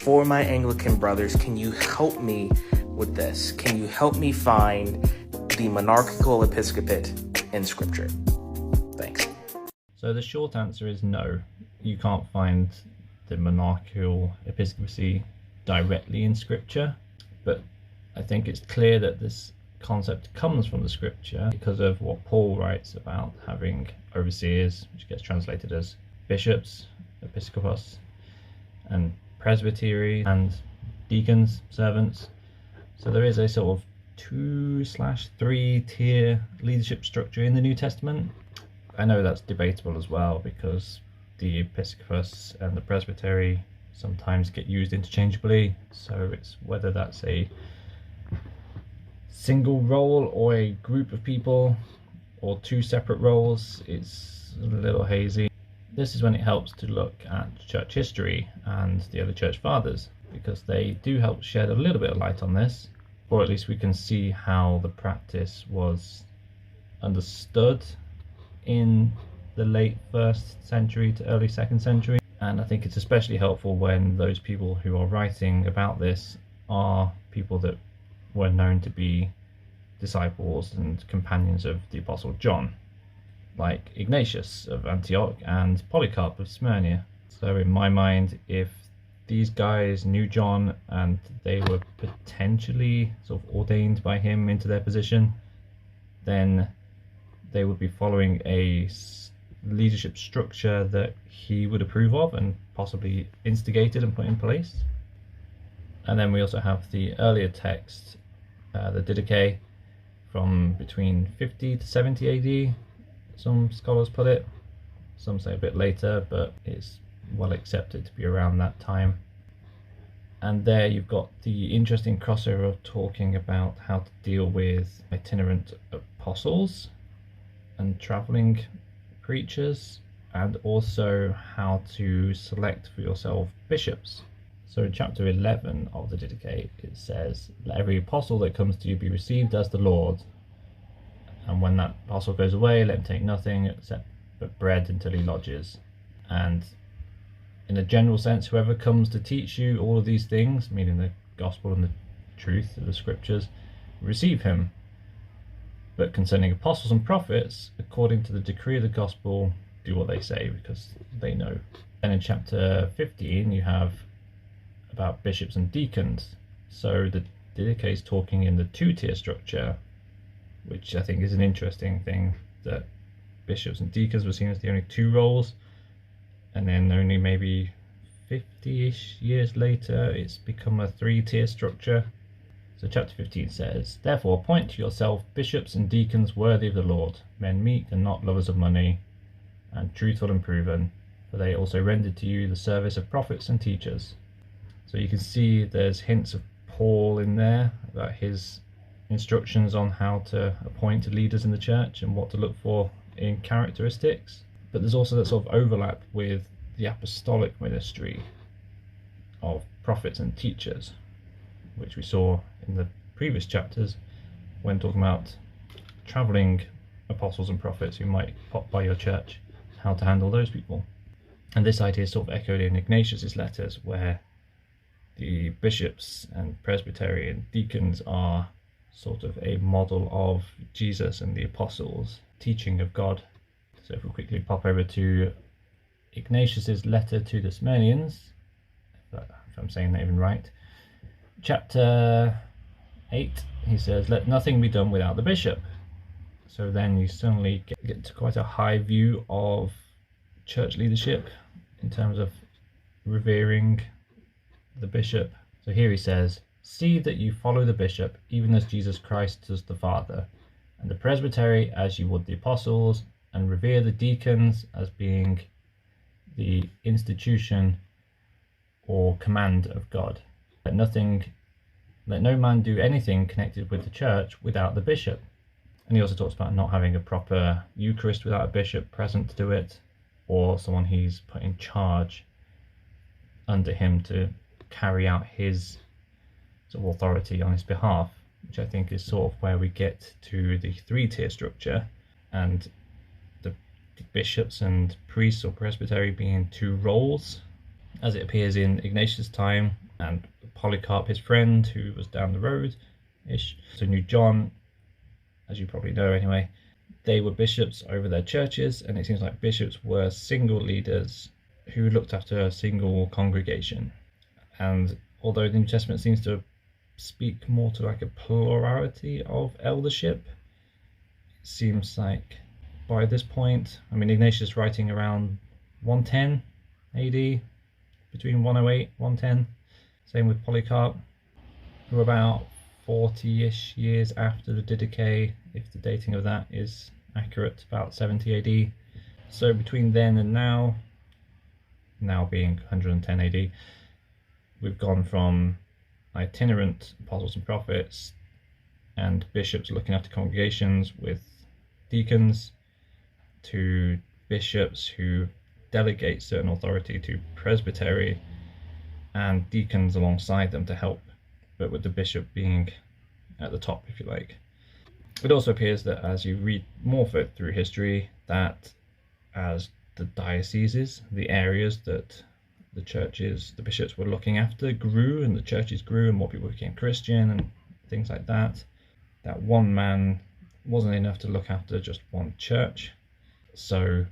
for my Anglican brothers, can you help me with this? Can you help me find the monarchical episcopate in Scripture? Thanks. So the short answer is no. You can't find the monarchical episcopacy directly in Scripture, but I think it's clear that this concept comes from the Scripture because of what Paul writes about having overseers, which gets translated as bishops, episcopos, and presbytery, and deacons, servants. So there is a sort of 2/3 tier leadership structure in the New Testament. I know that's debatable as well, because the episcopos and the presbytery sometimes get used interchangeably, so it's whether that's a single role or a group of people or two separate roles. It's a little hazy. This is when it helps to look at church history and the early church fathers, because they do help shed a little bit of light on this, or at least we can see how the practice was understood in the late 1st century to early 2nd century. And I think it's especially helpful when those people who are writing about this are people that were known to be disciples and companions of the Apostle John, like Ignatius of Antioch and Polycarp of Smyrna. So in my mind, if these guys knew John and they were potentially sort of ordained by him into their position, then they would be following a leadership structure that he would approve of and possibly instigated and put in place. And then we also have the earlier text, the Didache, from between 50 to 70 AD. Some scholars put it, some say a bit later, but it's well accepted to be around that time. And there you've got the interesting crossover of talking about how to deal with itinerant apostles and traveling preachers, and also how to select for yourself bishops. So in chapter 11 of the Didache, it says, "Let every apostle that comes to you be received as the Lord, and when that apostle goes away, let him take nothing except but bread until he lodges." And in a general sense, whoever comes to teach you all of these things, meaning the gospel and the truth of the scriptures, receive him. But concerning apostles and prophets, according to the decree of the gospel, do what they say, because they know. And in chapter 15, you have about bishops and deacons. So the Didache is talking in the 2-tier structure, which I think is an interesting thing, that bishops and deacons were seen as the only 2 roles, and then only maybe 50-ish years later it's become a 3-tier structure. So chapter 15 says, "Therefore appoint to yourself bishops and deacons worthy of the Lord, men meek and not lovers of money, and truthful and proven, for they also rendered to you the service of prophets and teachers." So you can see there's hints of Paul in there about his instructions on how to appoint leaders in the church and what to look for in characteristics. But there's also that sort of overlap with the apostolic ministry of prophets and teachers, which we saw in the previous chapters when talking about traveling apostles and prophets who might pop by your church, how to handle those people. And this idea is sort of echoed in Ignatius's letters, where the bishops and presbytery and deacons are sort of a model of Jesus and the apostles' teaching of God. So if we quickly pop over to Ignatius's letter to the Smyrnians, if I'm saying that even right, chapter 8, he says, "Let nothing be done without the bishop." So then you suddenly get to quite a high view of church leadership in terms of revering the bishop. So here he says, "See that you follow the bishop, even as Jesus Christ does the Father, and the presbytery as you would the apostles, and revere the deacons as being the institution or command of God. Let no man do anything connected with the church without the bishop." And he also talks about not having a proper Eucharist without a bishop present to do it, or someone he's put in charge under him to carry out his sort of authority on his behalf, which I think is sort of where we get to the 3-tier structure, and the bishops and priests or presbytery being 2 roles, as it appears in Ignatius' time, and Polycarp, his friend, who was down the road-ish, so knew John, as you probably know anyway. They were bishops over their churches, and it seems like bishops were single leaders who looked after a single congregation. And although the New Testament seems to speak more to like a plurality of eldership, it seems like by this point, I mean, Ignatius writing around 110 AD, between 108 110, same with Polycarp, who are about 40-ish years after the Didache, if the dating of that is accurate, about 70 AD. So between then and now being 110 AD, we've gone from itinerant apostles and prophets and bishops looking after congregations with deacons to bishops who delegate certain authority to presbytery and deacons alongside them to help, but with the bishop being at the top, if you like. It also appears that as you read more through history, that as the dioceses, the areas that the bishops were looking after grew, and the churches grew, and more people became Christian and things like that, that one man wasn't enough to look after just one church. So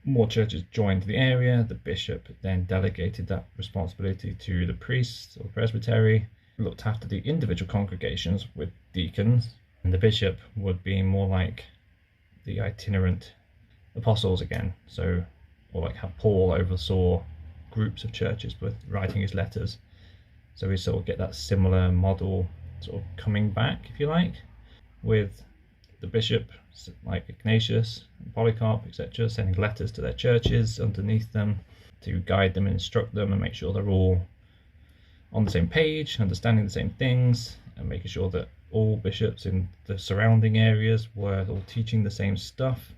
more churches joined the area. The bishop then delegated that responsibility to the priests or presbytery, looked after the individual congregations with deacons, and the bishop would be more like the itinerant apostles again. So, or like how Paul oversaw groups of churches with writing his letters. So we sort of get that similar model sort of coming back, if you like, with the bishop like Ignatius and Polycarp, etc., sending letters to their churches underneath them to guide them and instruct them and make sure they're all on the same page, understanding the same things, and making sure that all bishops in the surrounding areas were all teaching the same stuff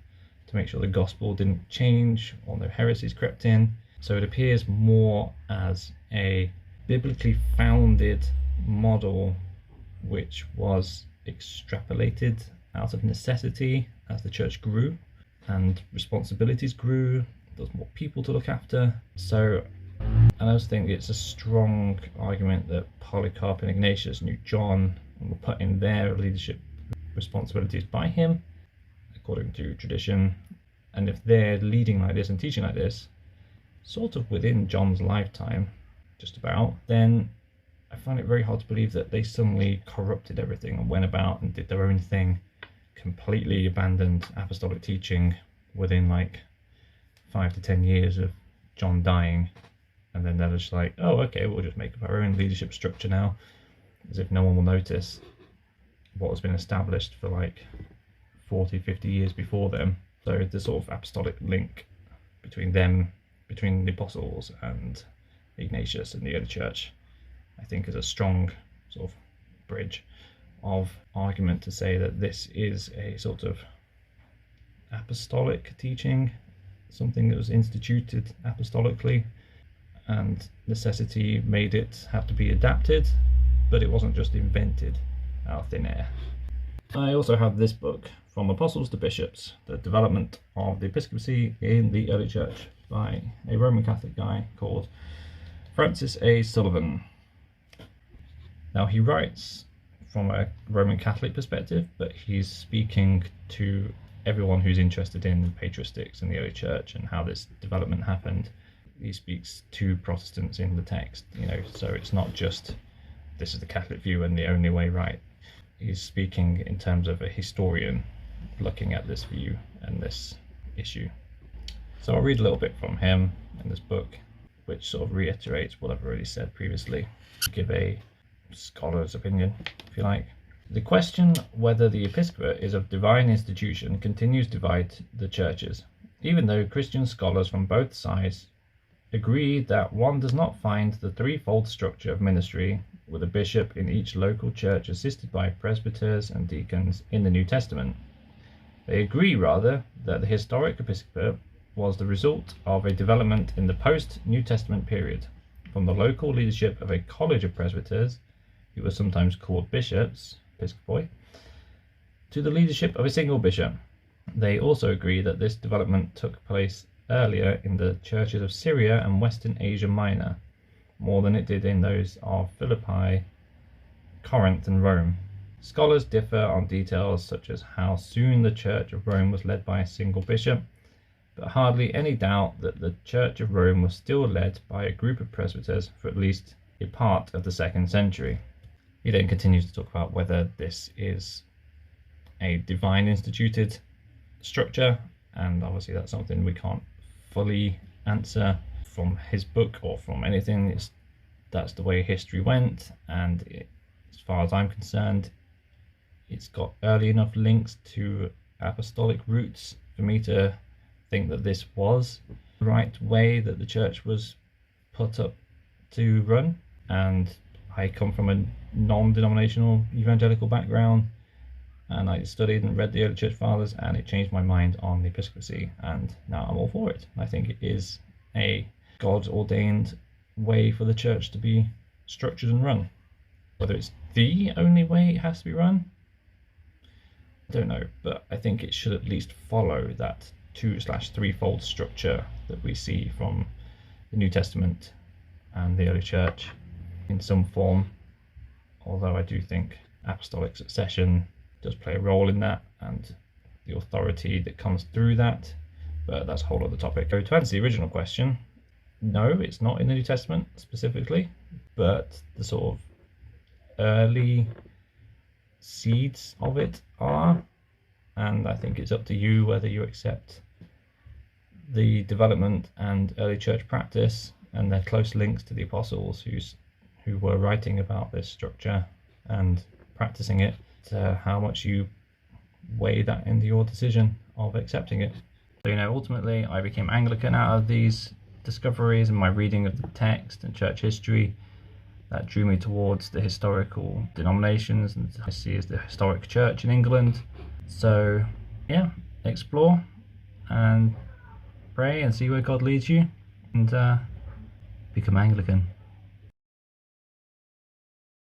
to make sure the gospel didn't change or no heresies crept in. So it appears more as a biblically founded model which was extrapolated out of necessity as the church grew and responsibilities grew. There was more people to look after. So and I also think it's a strong argument that Polycarp and Ignatius knew John and were put in their leadership responsibilities by him, according to tradition. And if they're leading like this and teaching like this, sort of within John's lifetime, just about, then I find it very hard to believe that they suddenly corrupted everything and went about and did their own thing, completely abandoned apostolic teaching within like 5 to 10 years of John dying. And then they're just like, oh, okay, we'll just make up our own leadership structure now, as if no one will notice what has been established for like 40, 50 years before them. So the sort of apostolic link between them, between the apostles and Ignatius and the early church, I think is a strong sort of bridge of argument to say that this is a sort of apostolic teaching, something that was instituted apostolically, and necessity made it have to be adapted, but it wasn't just invented out of thin air. I also have this book, From Apostles to Bishops, The Development of the Episcopacy in the Early Church, by a Roman Catholic guy called Francis A. Sullivan. Now he writes from a Roman Catholic perspective, but he's speaking to everyone who's interested in patristics in the early church and how this development happened. He speaks to Protestants in the text, so it's not just this is the Catholic view and the only way right. He's speaking in terms of a historian looking at this view and this issue. So I'll read a little bit from him in this book, which sort of reiterates what I've already said previously, to give a scholar's opinion, if you like. The question whether the episcopate is of divine institution continues to divide the churches, even though Christian scholars from both sides agree that one does not find the threefold structure of ministry with a bishop in each local church assisted by presbyters and deacons in the New Testament. They agree rather that the historic episcopate was the result of a development in the post-New Testament period, from the local leadership of a college of presbyters, who were sometimes called bishops, episcopoi, to the leadership of a single bishop. They also agree that this development took place earlier in the churches of Syria and Western Asia Minor, more than it did in those of Philippi, Corinth and Rome. Scholars differ on details such as how soon the Church of Rome was led by a single bishop, but hardly any doubt that the Church of Rome was still led by a group of presbyters for at least a part of the 2nd century. He then continues to talk about whether this is a divine instituted structure, and obviously that's something we can't fully answer from his book or from anything. That's the way history went, and as far as I'm concerned, it's got early enough links to apostolic roots for me to think that this was the right way that the church was put up to run. And I come from a non-denominational evangelical background, and I studied and read the early church fathers, and it changed my mind on the episcopacy, and now I'm all for it. I think it is a God-ordained way for the church to be structured and run. Whether it's the only way it has to be run, I don't know, but I think it should at least follow that 2/3-fold structure that we see from the New Testament and the early church in some form, although I do think apostolic succession does play a role in that and the authority that comes through that, but that's a whole other topic. So to answer the original question, no, it's not in the New Testament specifically, but the sort of early seeds of it are, and I think it's up to you whether you accept the development and early church practice and their close links to the apostles who were writing about this structure and practicing it, to how much you weigh that into your decision of accepting it. So, ultimately I became Anglican out of these discoveries and my reading of the text and church history that drew me towards the historical denominations and I see as the historic church in England. So yeah, explore and pray and see where God leads you, and become Anglican.